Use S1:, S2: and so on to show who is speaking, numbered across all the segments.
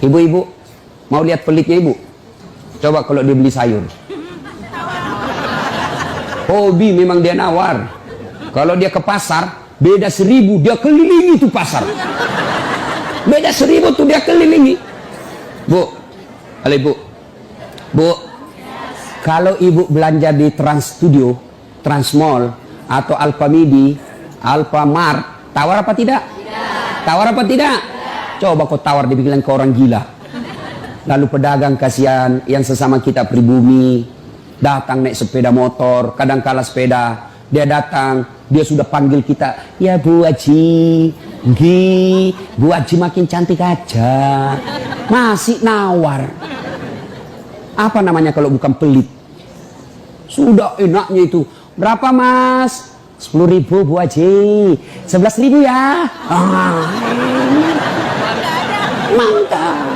S1: Ibu-ibu, mau lihat pelitnya ibu? Coba kalau dia beli sayur. Hobi memang dia nawar. Kalau dia ke pasar, beda 1000, dia kelilingi tuh pasar. Beda 1000 tuh dia kelilingi. Bu, halo ibu. Bu, kalau ibu belanja di Trans Studio, Trans Mall, atau Alfamidi, Alfamart, tawar apa tidak? Tawar apa tidak? Coba kau tawar, dibilang ke orang gila. Lalu pedagang kasihan, yang sesama kita pribumi, datang naik sepeda motor, kadang kala sepeda, dia datang, dia sudah panggil kita, ya Bu Haji, Bu Haji makin cantik aja, masih nawar. Apa namanya kalau bukan pelit? Sudah enaknya itu, berapa mas? 10.000 Bu Haji, 11.000 ya. Mantap.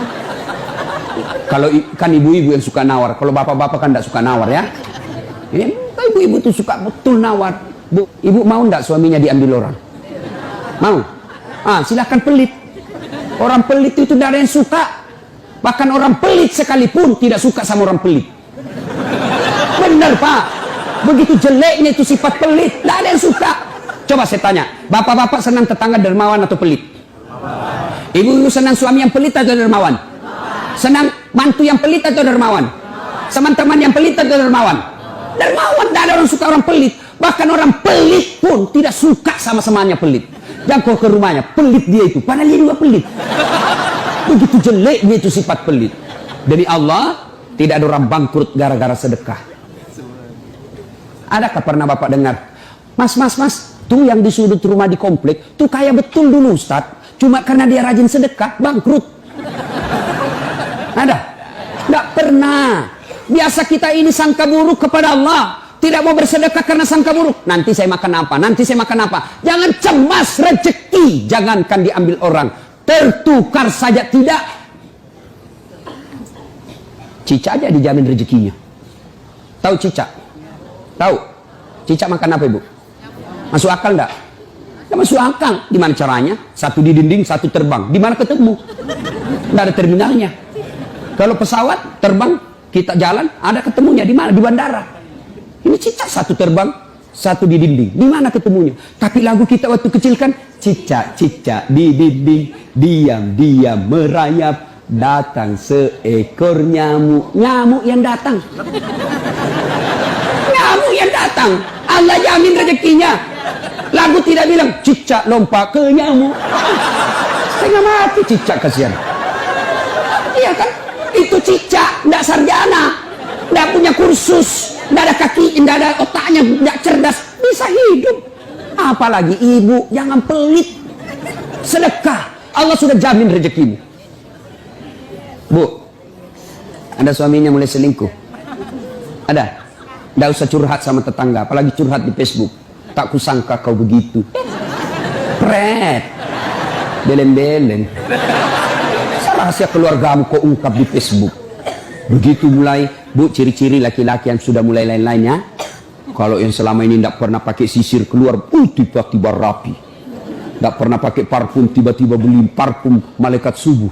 S1: Kalau kan ibu-ibu yang suka nawar, kalau bapak-bapak kan tidak suka nawar ya. Ini ibu-ibu tuh suka betul nawar. Bu, ibu mau ndak suaminya diambil orang? Mau? Silahkan pelit. Orang pelit itu tidak ada yang suka. Bahkan orang pelit sekalipun tidak suka sama orang pelit. Benar Pak. Begitu jeleknya itu sifat pelit, tidak ada yang suka. Coba saya tanya, bapak-bapak senang tetangga dermawan atau pelit? Ibu-ibu senang suami yang pelit atau dermawan? Senang mantu yang pelit atau dermawan? Teman-teman yang pelit atau dermawan? Dermawan, tidak ada orang suka orang pelit. Bahkan orang pelit pun tidak suka sama semuanya pelit. Dan kau ke rumahnya, pelit dia itu, padahal dia juga pelit. Begitu jelek dia itu sifat pelit. Demi Allah, tidak ada orang bangkrut gara-gara sedekah. Adakah pernah bapak dengar, mas, tuh yang di sudut rumah di komplek, tuh kaya betul dulu Ustaz, cuma karena dia rajin sedekah, bangkrut. Ada? Tidak pernah. Biasa kita ini sangka buruk kepada Allah. Tidak mau bersedekah karena sangka buruk. Nanti saya makan apa? Nanti saya makan apa? Jangan cemas rezeki. Jangankan diambil orang. Tertukar saja tidak. Cicak aja dijamin rezekinya. Tahu cicak? Tahu? Cicak makan apa ibu? Masuk akal enggak? Tidak masuk akal. Gimana caranya? Satu di dinding, satu terbang. Di mana ketemu? Tidak ada terminalnya. Kalau pesawat terbang, kita jalan, ada ketemunya di mana? Di bandara. Ini cicak satu terbang, satu di dinding. Di mana ketemunya? Tapi lagu kita waktu kecil kan, cicak-cicak di dinding, diam-diam merayap, datang seekor nyamuk. Nyamuk yang datang. Nyamuk yang datang. Allah jamin rezekinya. Lagu tidak bilang cicak lompat ke nyamuk. Setengah mati cicak, kasihan. Iya kan? Itu cicak, tidak sarjana, tidak punya kursus, tidak ada kaki, tidak ada otaknya, tidak cerdas, bisa hidup. Apalagi ibu, jangan pelit. Sedekah, Allah sudah jamin rezekimu. Bu, ada suaminya mulai selingkuh? Ada? Tidak usah curhat sama tetangga, apalagi curhat di Facebook. Tak kusangka kau begitu. Pret, belen-belen. Rahasia keluargamu kau ungkap di Facebook. Begitu mulai, bu, ciri-ciri laki-laki yang sudah mulai lain-lainnya. Kalau yang selama ini tidak pernah pakai sisir keluar, tiba-tiba rapi. Tidak pernah pakai parfum, tiba-tiba beli parfum malaikat subuh.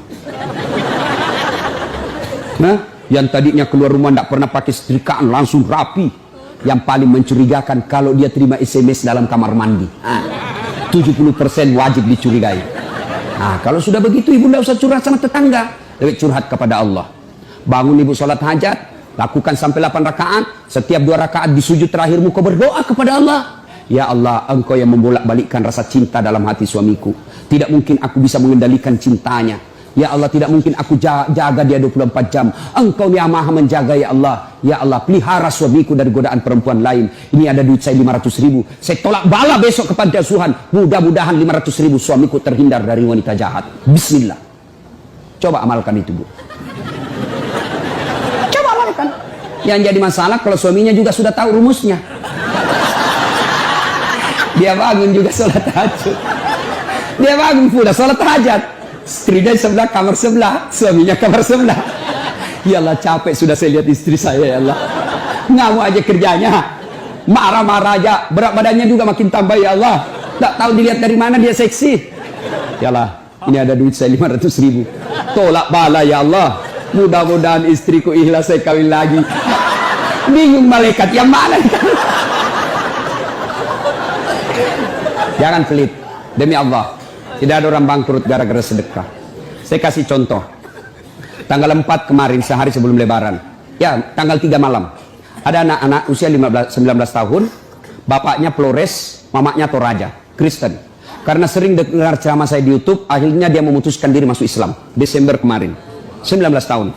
S1: Nah, yang tadinya keluar rumah tidak pernah pakai setrikaan, langsung rapi. Yang paling mencurigakan kalau dia terima SMS dalam kamar mandi. 70% wajib dicurigai. Nah, kalau sudah begitu ibu tidak usah curhat sama tetangga, lebih curhat kepada Allah. Bangun ibu sholat hajat, lakukan sampai 8 rakaat. Setiap 2 rakaat di sujud terakhirmu kau berdoa kepada Allah. Ya Allah, engkau yang membolak-balikkan rasa cinta dalam hati suamiku. Tidak mungkin aku bisa mengendalikan cintanya. Ya Allah, tidak mungkin aku jaga dia 24 jam. Engkau yang maha menjaga ya Allah. Ya Allah, pelihara suamiku dari godaan perempuan lain. Ini ada duit saya 500.000. Saya tolak bala besok ke panti asuhan. Mudah-mudahan 500.000 suamiku terhindar dari wanita jahat. Bismillah. Coba amalkan itu, Bu. Coba amalkan. Yang jadi masalah kalau suaminya juga sudah tahu rumusnya. Dia bangun juga sholat hajat. Dia bangun pula sholat hajat. Istrinya sebelah, kamar sebelah, suaminya kamar sebelah. Ya Allah, capek sudah saya lihat istri saya, ya Allah. Ngamuk aja kerjanya, marah-marah aja, berat badannya juga makin tambah, ya Allah. Tak tahu dilihat dari mana dia seksi. Ya Allah, ini ada duit saya 500.000. Tolak bala ya Allah. Mudah-mudahan istriku ikhlas saya kawin lagi. Bingung malaikat yang mana? Jangan pelit. Demi Allah, tidak ada orang bangkrut gara-gara sedekah. Saya kasih contoh. Tanggal 4 kemarin, sehari sebelum lebaran. Ya, tanggal 3 malam. Ada anak-anak usia 19 tahun. Bapaknya Flores, mamanya Toraja, Kristen. Karena sering dengar ceramah saya di YouTube, akhirnya dia memutuskan diri masuk Islam. Desember kemarin. 19 tahun.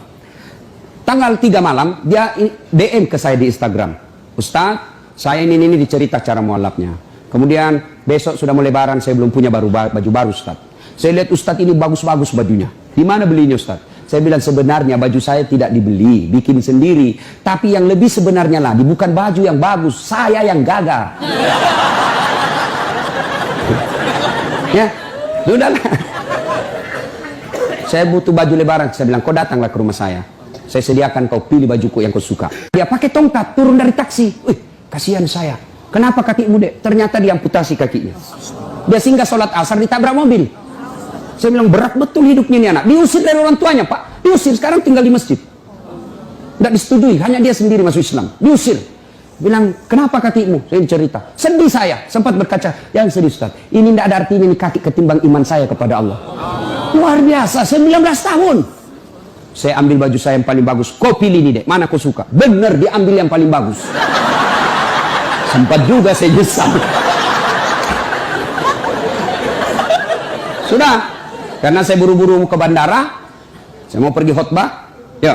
S1: Tanggal 3 malam, dia DM ke saya di Instagram. Ustaz, saya ini dicerita cara mualafnya. Kemudian besok sudah mau lebaran, saya belum punya baju baru Ustaz. Saya lihat Ustaz ini bagus-bagus bajunya. Di mana belinya Ustaz? Saya bilang sebenarnya baju saya tidak dibeli, bikin sendiri. Tapi yang lebih sebenarnya lagi bukan baju yang bagus, saya yang gagal. Ya, sudahlah. Saya butuh baju lebaran. Saya bilang kau datanglah ke rumah saya. Saya sediakan kau pilih bajuku yang kau suka. Dia pakai tongkat turun dari taksi. Kasihan saya. Kenapa kakimu dek? Ternyata diamputasi kakinya. Dia singgah sholat asar ditabrak mobil. Saya bilang berat betul hidupnya ini anak. Diusir dari orang tuanya pak. Diusir sekarang tinggal di masjid. Tidak disetujui. Hanya dia sendiri masuk Islam. Diusir. Bilang kenapa kakimu? Saya cerita. Sedih saya. Sempat berkaca. Jangan sedih Ustaz. Ini tidak ada artinya ini kaki ketimbang iman saya kepada Allah. Luar biasa. 19 tahun. Saya ambil baju saya yang paling bagus. Kau pilih ini dek. Mana kau suka? Bener diambil yang paling bagus. Sempat juga saya nyesal. Sudah. Karena saya buru-buru ke bandara. Saya mau pergi khutbah. Ya.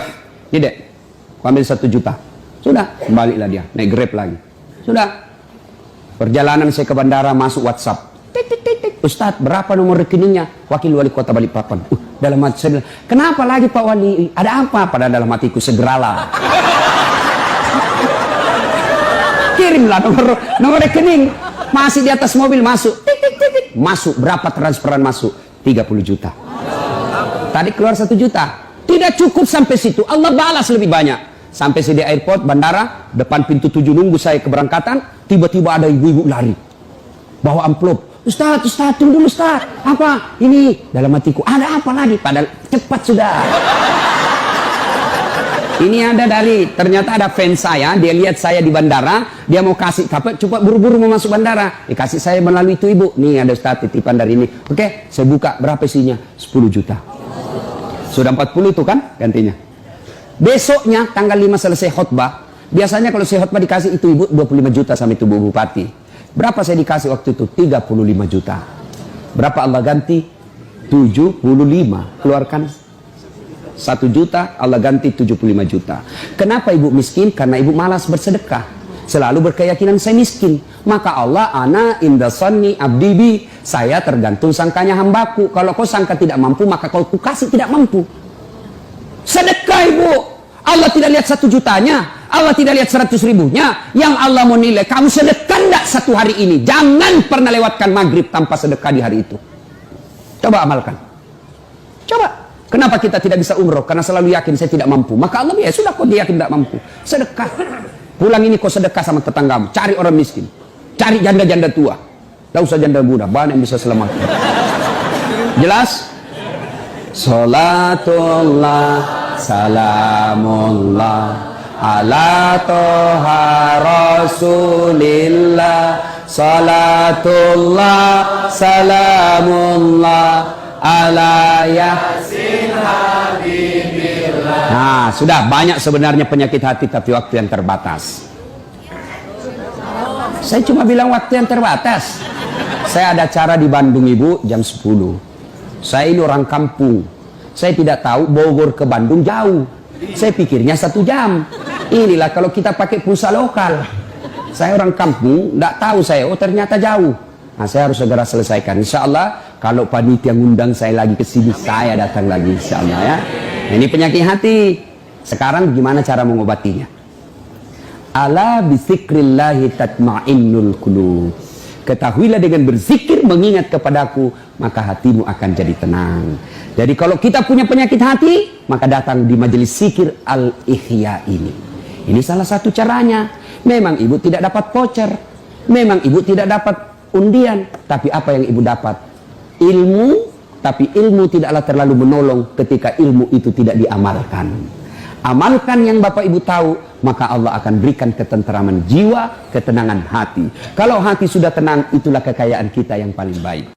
S1: Ini dek. Kau ambil 1 juta. Sudah. Baliklah dia. Naik Grab lagi. Sudah. Perjalanan saya ke bandara masuk WhatsApp. Ustadz, berapa nomor rekeningnya? Wakil Wali Kota Balikpapan. Dalam hati saya bilang, kenapa lagi Pak Wali? Ada apa? Padahal dalam hatiku, segeralah. Kirimlah nomor rekening. Masih di atas mobil masuk. Masuk. Berapa transferan masuk? 30 juta. Tadi keluar 1 juta. Tidak cukup sampai situ. Allah balas lebih banyak. Sampai saya di airport, bandara, depan pintu 7 nunggu saya keberangkatan. Tiba-tiba ada ibu-ibu lari. Bawa amplop. Ustaz, tunggu dulu Ustaz. Apa? Ini dalam hatiku. Ada apa lagi? Padahal cepat sudah. Ini ada ternyata ada fans saya. Dia lihat saya di bandara. Dia mau kasih kapal. Cepat buru-buru mau masuk bandara. Dikasih saya melalui itu ibu. Nih ada Ustaz titipan dari ini. Oke, saya buka. Berapa isinya? 10 juta. Sudah 40 itu kan gantinya. Besoknya tanggal 5 selesai khutbah. Biasanya kalau saya khutbah dikasih itu ibu 25 juta sama itu bu bupati. Berapa saya dikasih waktu itu? 35 juta. Berapa Allah ganti? 75. Keluarkan 1 juta, Allah ganti 75 juta. Kenapa ibu miskin? Karena ibu malas bersedekah. Selalu berkeyakinan saya miskin. Maka Allah, ana inda sanni abdibi. Saya tergantung sangkanya hambaku. Kalau kau sangka tidak mampu, maka kau kasih tidak mampu. Sedekah ibu. Allah tidak lihat 1 jutanya, Allah tidak lihat 100 ribunya. Yang Allah mau nilai, kamu sedekah enggak 1 hari ini. Jangan pernah lewatkan maghrib tanpa sedekah di hari itu. Coba amalkan. Coba. Kenapa kita tidak bisa umroh? Karena selalu yakin saya tidak mampu. Maka Allah ya sudah, kau yakin tidak mampu. Sedekah. Pulang ini kau sedekah sama tetanggamu. Cari orang miskin. Cari janda-janda tua. Tidak usah janda muda. Banyak yang bisa selamatkan. Jelas? Salatullah salamullah ala toha rasulillah. Salatullah salamullah ala yasin habibillah. Nah sudah banyak sebenarnya penyakit hati, tapi waktu yang terbatas. Saya cuma bilang waktu yang terbatas. Saya ada acara di Bandung ibu jam 10. Saya ini orang kampung. Saya tidak tahu Bogor ke Bandung jauh. Saya pikirnya 1 jam. Inilah kalau kita pakai pulsa lokal. Saya orang kampung, tidak tahu saya. Oh ternyata jauh. Nah saya harus segera selesaikan. Insya Allah kalau panitia ngundang saya lagi ke sini, saya datang lagi. Insya Allah ya. Ini penyakit hati. Sekarang gimana cara mengobatinya? Ala bizikrillahi tatma'innul qulub. Ketahuilah dengan berzikir mengingat kepadaku, maka hatimu akan jadi tenang. Jadi kalau kita punya penyakit hati, maka datang di majelis zikir Al-Ihya ini. Ini salah satu caranya. Memang ibu tidak dapat voucher, memang ibu tidak dapat undian, tapi apa yang ibu dapat? Ilmu, tapi ilmu tidaklah terlalu menolong ketika ilmu itu tidak diamalkan. Amalkan yang Bapak Ibu tahu, maka Allah akan berikan ketenteraman jiwa, ketenangan hati. Kalau hati sudah tenang, itulah kekayaan kita yang paling baik.